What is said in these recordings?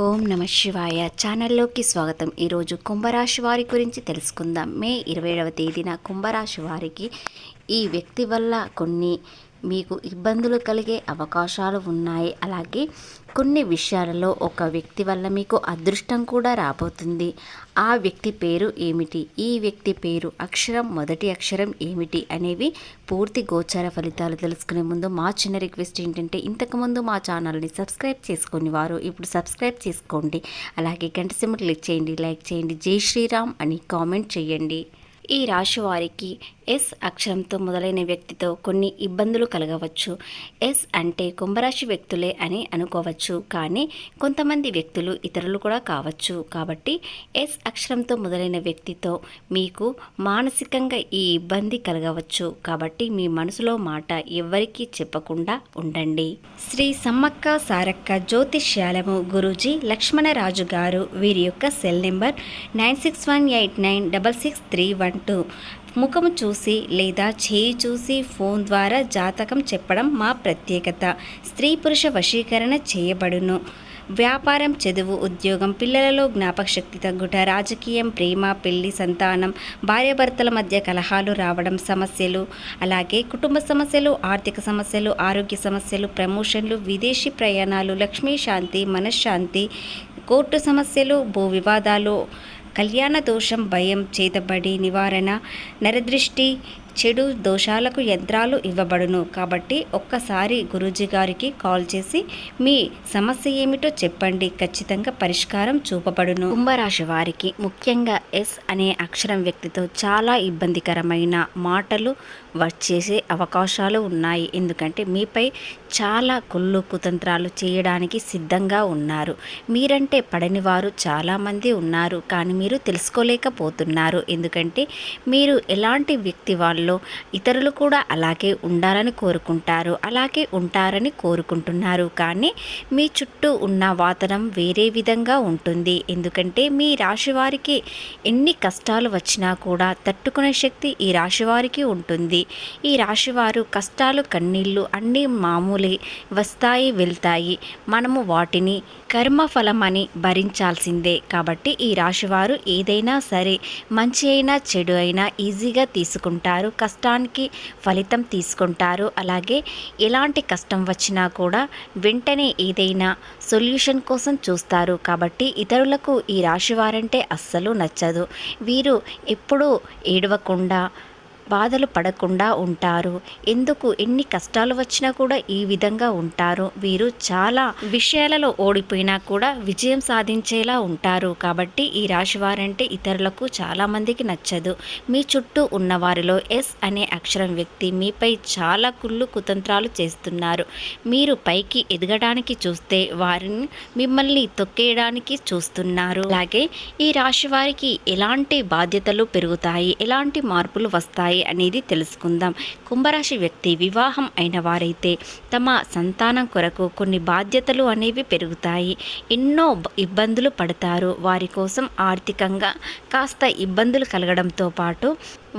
ఓం నమ శివాయ ఛానల్లోకి స్వాగతం. ఈరోజు కుంభరాశి వారి గురించి తెలుసుకుందాం. మే 27వ తేదీన కుంభరాశి వారికి ఈ వ్యక్తి వల్ల కొన్ని మీకు ఇబ్బందులు కలిగే అవకాశాలు ఉన్నాయి. అలాగే కొన్ని విషయాలలో ఒక వ్యక్తి వల్ల మీకు అదృష్టం కూడా రాబోతుంది. ఆ వ్యక్తి పేరు ఏమిటి, ఈ వ్యక్తి పేరు అక్షరం, మొదటి అక్షరం ఏమిటి అనేవి పూర్తి గోచార ఫలితాలు తెలుసుకునే ముందు మా చిన్న రిక్వెస్ట్ ఏంటంటే, ఇంతకుముందు మా ఛానల్ని సబ్స్క్రైబ్ చేసుకుని వారు ఇప్పుడు సబ్స్క్రైబ్ చేసుకోండి. అలాగే గంట సింబల్ క్లిక్ చేయండి, లైక్ చేయండి, జై శ్రీరామ్ అని కామెంట్ చేయండి. ఈ రాశి వారికి ఎస్ అక్షరంతో మొదలైన వ్యక్తితో కొన్ని ఇబ్బందులు కలగవచ్చు. ఎస్ అంటే కుంభరాశి వ్యక్తులే అని అనుకోవచ్చు, కానీ కొంతమంది వ్యక్తులు ఇతరులు కూడా కావచ్చు. కాబట్టి ఎస్ అక్షరంతో మొదలైన వ్యక్తితో మీకు మానసికంగా ఈ ఇబ్బంది కలగవచ్చు. కాబట్టి మీ మనసులో మాట ఎవ్వరికీ చెప్పకుండా ఉండండి. శ్రీ సమ్మక్క సారక్క జ్యోతిష్యాలము గురూజీ లక్ష్మణరాజు గారు, వీరి యొక్క సెల్ నెంబర్ 9618966312. ముఖము చూసి లేదా చేయి చూసి ఫోన్ ద్వారా జాతకం చెప్పడం మా ప్రత్యేకత. స్త్రీ పురుష వశీకరణ చేయబడును. వ్యాపారం, చదువు, ఉద్యోగం, పిల్లలలో జ్ఞాపకశక్తి తగ్గుట, రాజకీయం, ప్రేమ, పెళ్లి, సంతానం, భార్యాభర్తల మధ్య కలహాలు రావడం, సమస్యలు, అలాగే కుటుంబ సమస్యలు, ఆర్థిక సమస్యలు, ఆరోగ్య సమస్యలు, ప్రమోషన్లు, విదేశీ ప్రయాణాలు, లక్ష్మీ శాంతి, మనశ్శాంతి, కోర్టు సమస్యలు, భూ వివాదాలు, కళ్యాణ దోషం, భయం, చేతబడి నివారణ, నరదృష్టి, చెడు దోషాలకు యంత్రాలు ఇవ్వబడును. కాబట్టి ఒక్కసారి గురూజీ గారికి కాల్ చేసి మీ సమస్య ఏమిటో చెప్పండి, ఖచ్చితంగా పరిష్కారం చూపబడును. కుంభరాశి వారికి ముఖ్యంగా ఎస్ అనే అక్షరం వ్యక్తితో చాలా ఇబ్బందికరమైన మాటలు వచ్చేసే అవకాశాలు ఉన్నాయి. ఎందుకంటే మీపై చాలా కుళ్ళు కుతంత్రాలు చేయడానికి సిద్ధంగా ఉన్నారు. మీరంటే పడని వారు చాలామంది ఉన్నారు, కానీ మీరు తెలుసుకోలేకపోతున్నారు. ఎందుకంటే మీరు ఎలాంటి వ్యక్తి వాళ్ళు ఇతరులు కూడా అలాగే ఉండాలని కోరుకుంటారు, అలాగే ఉంటారని కోరుకుంటున్నారు. కానీ మీ చుట్టూ ఉన్న వాతావరణం వేరే విధంగా ఉంటుంది. ఎందుకంటే మీ రాశి వారికి ఎన్ని కష్టాలు వచ్చినా కూడా తట్టుకునే శక్తి ఈ రాశి వారికి ఉంటుంది. ఈ రాశివారు కష్టాలు, కన్నీళ్ళు అన్నీ మామూలే, వస్తాయి వెళ్తాయి. మనము వాటిని కర్మఫలమని భరించాల్సిందే. కాబట్టి ఈ రాశివారు ఏదైనా సరే, మంచి అయినా చెడు అయినా ఈజీగా తీసుకుంటారు, కష్టానికి ఫలితం తీసుకుంటారు. అలాగే ఎలాంటి కష్టం వచ్చినా కూడా వెంటనే ఏదైనా సొల్యూషన్ కోసం చూస్తారు. కాబట్టి ఇతరులకు ఈ రాశివారంటే అస్సలు నచ్చదు. వీరు ఎప్పుడూ ఏడవకుండా, బాధలు పడకుండా ఉంటారు. ఎందుకు ఎన్ని కష్టాలు వచ్చినా కూడా ఈ విధంగా ఉంటారు. వీరు చాలా విషయాలలో ఓడిపోయినా కూడా విజయం సాధించేలా ఉంటారు. కాబట్టి ఈ రాశి వారంటే ఇతరులకు చాలామందికి నచ్చదు. మీ చుట్టూ ఉన్న వారిలో ఎస్ అనే అక్షరం వ్యక్తి మీపై చాలా కుళ్ళు కుతంత్రాలు చేస్తున్నారు. మీరు పైకి ఎదగడానికి చూస్తే వారిని మిమ్మల్ని తొక్కేయడానికి చూస్తున్నారు. అలాగే ఈ రాశి వారికి ఎలాంటి బాధ్యతలు పెరుగుతాయి, ఎలాంటి మార్పులు వస్తాయి అనేది తెలుసుకుందాం. కుంభరాశి వ్యక్తి వివాహం అయిన వారైతే తమ సంతానం కొరకు కొన్ని బాధ్యతలు అనేవి పెరుగుతాయి. ఎన్నో ఇబ్బందులు పడతారు. వారి కోసం ఆర్థికంగా కాస్త ఇబ్బందులు కలగడంతో పాటు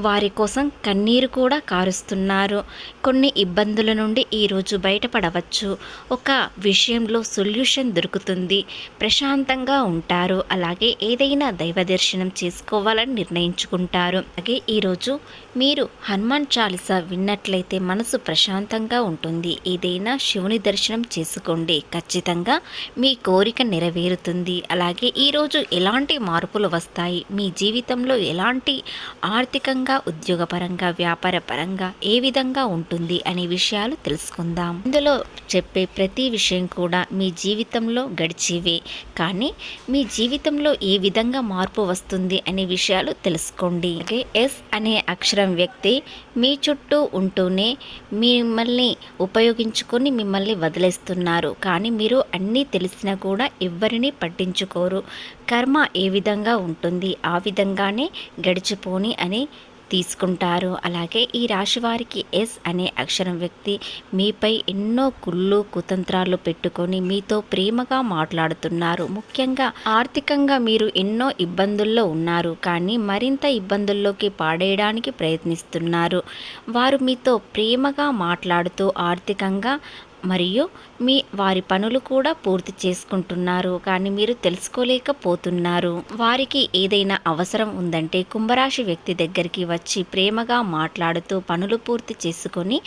వారి కోసం కన్నీరు కూడా కారుస్తున్నారు. కొన్ని ఇబ్బందుల నుండి ఈరోజు బయటపడవచ్చు. ఒక విషయంలో సొల్యూషన్ దొరుకుతుంది. ప్రశాంతంగా ఉంటారు. అలాగే ఏదైనా దైవ దర్శనం చేసుకోవాలని నిర్ణయించుకుంటారు. అలాగే ఈరోజు మీరు హనుమాన్ చాలీసా విన్నట్లయితే మనసు ప్రశాంతంగా ఉంటుంది. ఏదైనా శివుని దర్శనం చేసుకోండి, ఖచ్చితంగా మీ కోరిక నెరవేరుతుంది. అలాగే ఈరోజు ఎలాంటి మార్పులు వస్తాయి, మీ జీవితంలో ఎలాంటి ఆర్థికంగా, ఉద్యోగపరంగా, వ్యాపార పరంగా ఏ విధంగా ఉంటుంది అనే విషయాలు తెలుసుకుందాం. ఇందులో చెప్పే ప్రతి విషయం కూడా మీ జీవితంలో గడిచేవే, కానీ మీ జీవితంలో ఏ విధంగా మార్పు వస్తుంది అనే విషయాలు తెలుసుకోండి. ఎస్ అనే అక్షరం వ్యక్తి మీ చుట్టూ ఉంటూనే మిమ్మల్ని ఉపయోగించుకొని మిమ్మల్ని వదిలేస్తున్నారు. కానీ మీరు అన్నీ తెలిసినా కూడా ఎవ్వరిని పట్టించుకోరు. కర్మ ఏ విధంగా ఉంటుంది ఆ విధంగానే గడిచిపోని అని తీసుకుంటారు. అలాగే ఈ రాశి వారికి ఎస్ అనే అక్షరం వ్యక్తి మీపై ఎన్నో కుళ్ళు కుతంత్రాలు పెట్టుకొని మీతో ప్రేమగా మాట్లాడుతున్నారు. ముఖ్యంగా ఆర్థికంగా మీరు ఎన్నో ఇబ్బందుల్లో ఉన్నారు, కానీ మరింత ఇబ్బందుల్లోకి పాడేయడానికి ప్రయత్నిస్తున్నారు. వారు మీతో ప్రేమగా మాట్లాడుతూ ఆర్థికంగా మరియు వారి పనులు కూడా పూర్తి చేసుకుంటున్నారు, కానీ మీరు తెలుసుకోలేకపోతున్నారు. వారికి ఏదైనా అవసరం ఉందంటే కుంభరాశి వ్యక్తి దగ్గరికి వచ్చి ప్రేమగా మాట్లాడుతూ పనులు పూర్తి చేసుకొని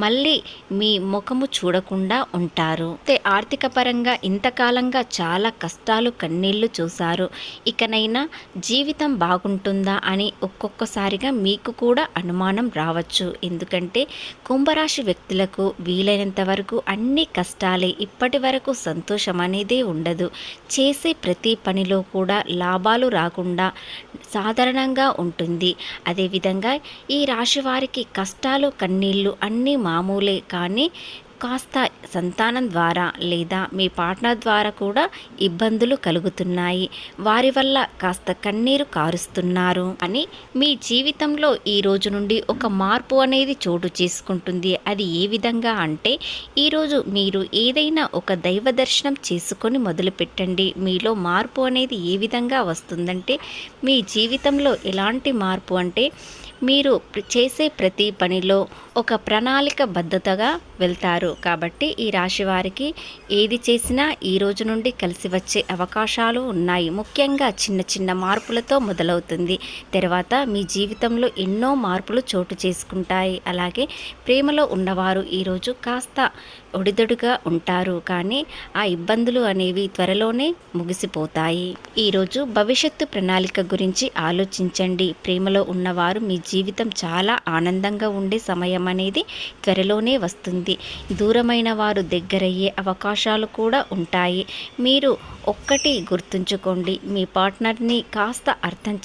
మళ్ళీ మీ ముఖము చూడకుండా ఉంటారు. ఆర్థిక పరంగా ఇంతకాలంగా చాలా కష్టాలు కన్నీళ్లు చూశారు. ఇకనైనా జీవితం బాగుంటుందా అని ఒక్కొక్కసారిగా మీకు కూడా అనుమానం రావచ్చు. ఎందుకంటే కుంభరాశి వ్యక్తులకు వీలైనంత వరకు అన్ని కష్టాలే. ఇప్పటి వరకు సంతోషం అనేదే ఉండదు. చేసే ప్రతి పనిలో కూడా లాభాలు రాకుండా సాధారణంగా ఉంటుంది. అదేవిధంగా ఈ రాశి వారికి కష్టాలు కన్నీళ్ళు అన్నీ మామూలే, కానీ కాస్త సంతానం ద్వారా లేదా మీ పార్ట్నర్ ద్వారా కూడా ఇబ్బందులు కలుగుతున్నాయి. వారి వల్ల కాస్త కన్నీరు కారుస్తున్నారు. అని మీ జీవితంలో ఈ రోజు నుండి ఒక మార్పు అనేది చోటు చేసుకుంటుంది. అది ఏ విధంగా అంటే, ఈరోజు మీరు ఏదైనా ఒక దైవ దర్శనం చేసుకొని మొదలుపెట్టండి. మీలో మార్పు అనేది ఏ విధంగా వస్తుందంటే, మీ జీవితంలో ఎలాంటి మార్పు అంటే, మీరు చేసే ప్రతి పనిలో ఒక ప్రణాళికబద్ధతగా వెళ్తారు. కాబట్టి ఈ రాశి వారికి ఏది చేసినా ఈ రోజు నుండి కలిసి వచ్చే అవకాశాలు ఉన్నాయి. ముఖ్యంగా చిన్న చిన్న మార్పులతో మొదలవుతుంది. తర్వాత మీ జీవితంలో ఎన్నో మార్పులు చోటు చేసుకుంటాయి. అలాగే ప్రేమలో ఉన్నవారు ఈరోజు కాస్త ఒడిదొడిగా ఉంటారు, కానీ ఆ ఇబ్బందులు అనేవి త్వరలోనే ముగిసిపోతాయి. ఈరోజు భవిష్యత్తు ప్రణాళిక గురించి ఆలోచించండి. ప్రేమలో ఉన్నవారు మీ జీవితం చాలా ఆనందంగా ఉండే సమయం అనేది త్వరలోనే వస్తుంది. దూరమైన వారు దగ్గరయ్యే అవకాశాలు కూడా ఉంటాయి. మీరు ఒక్కటి గుర్తుంచుకోండి, మీ పార్ట్నర్ని కాస్త అర్థం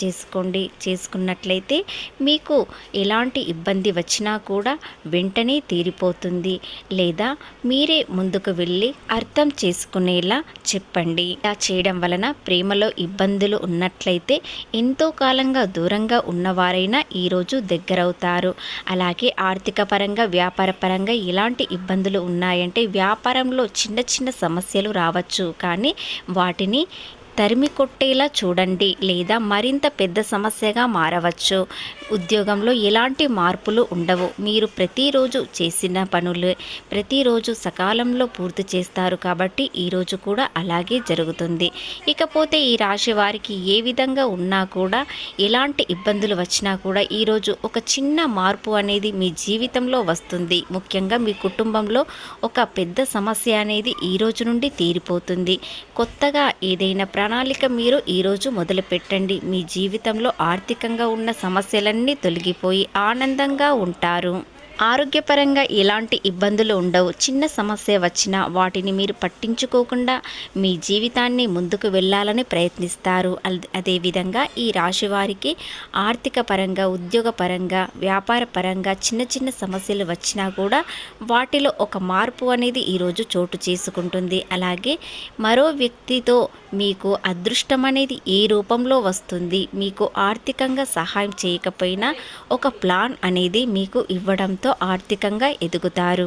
చేసుకున్నట్లయితే మీకు ఎలాంటి ఇబ్బంది వచ్చినా కూడా వెంటనే తీరిపోతుంది. లేదా మీరే ముందుకు వెళ్ళి అర్థం చేసుకునేలా చెప్పండి. ఇలా చేయడం వలన ప్రేమలో ఇబ్బందులు ఉన్నట్లయితే ఎంతో కాలంగా దూరంగా ఉన్నవారైనా ఈరోజు దగ్గరవుతారు. అలాగే ఆర్థిక పరంగా వ్యాపార పరంగా ఎలాంటి ఇబ్బందులు ఉన్నాయంటే, వ్యాపారంలో చిన్న చిన్న సమస్యలు రావచ్చు, కానీ వాటిని తరిమి కొట్టేలా చూడండి, లేదా మరింత పెద్ద సమస్యగా మారవచ్చు. ఉద్యోగంలో ఎలాంటి మార్పులు ఉండవు. మీరు ప్రతిరోజు చేసిన పనులు ప్రతిరోజు సకాలంలో పూర్తి చేస్తారు, కాబట్టి ఈరోజు కూడా అలాగే జరుగుతుంది. ఇకపోతే ఈ రాశి వారికి ఏ విధంగా ఉన్నా కూడా, ఎలాంటి ఇబ్బందులు వచ్చినా కూడా ఈరోజు ఒక చిన్న మార్పు అనేది మీ జీవితంలో వస్తుంది. ముఖ్యంగా మీ కుటుంబంలో ఒక పెద్ద సమస్య అనేది ఈ రోజు నుండి తీరిపోతుంది. కొత్తగా ఏదైనా ప్రణాళిక మీరు ఈరోజు మొదలుపెట్టండి. మీ జీవితంలో ఆర్థికంగా ఉన్న సమస్యలన్నీ తొలగిపోయి ఆనందంగా ఉంటారు. ఆరోగ్యపరంగా ఎలాంటి ఇబ్బందులు ఉండవు. చిన్న సమస్య వచ్చినా వాటిని మీరు పట్టించుకోకుండా మీ జీవితాన్ని ముందుకు వెళ్ళాలని ప్రయత్నిస్తారు. అదేవిధంగా ఈ రాశి వారికి ఆర్థిక పరంగా, ఉద్యోగపరంగా, వ్యాపార పరంగా చిన్న చిన్న సమస్యలు వచ్చినా కూడా వాటిలో ఒక మార్పు అనేది ఈరోజు చోటు చేసుకుంటుంది. అలాగే మరో వ్యక్తితో మీకు అదృష్టం అనేది ఏ రూపంలో వస్తుంది. మీకు ఆర్థికంగా సహాయం చేయకపోయినా ఒక ప్లాన్ అనేది మీకు ఇవ్వడంతో ఆర్థికంగా ఎదుగుతారు.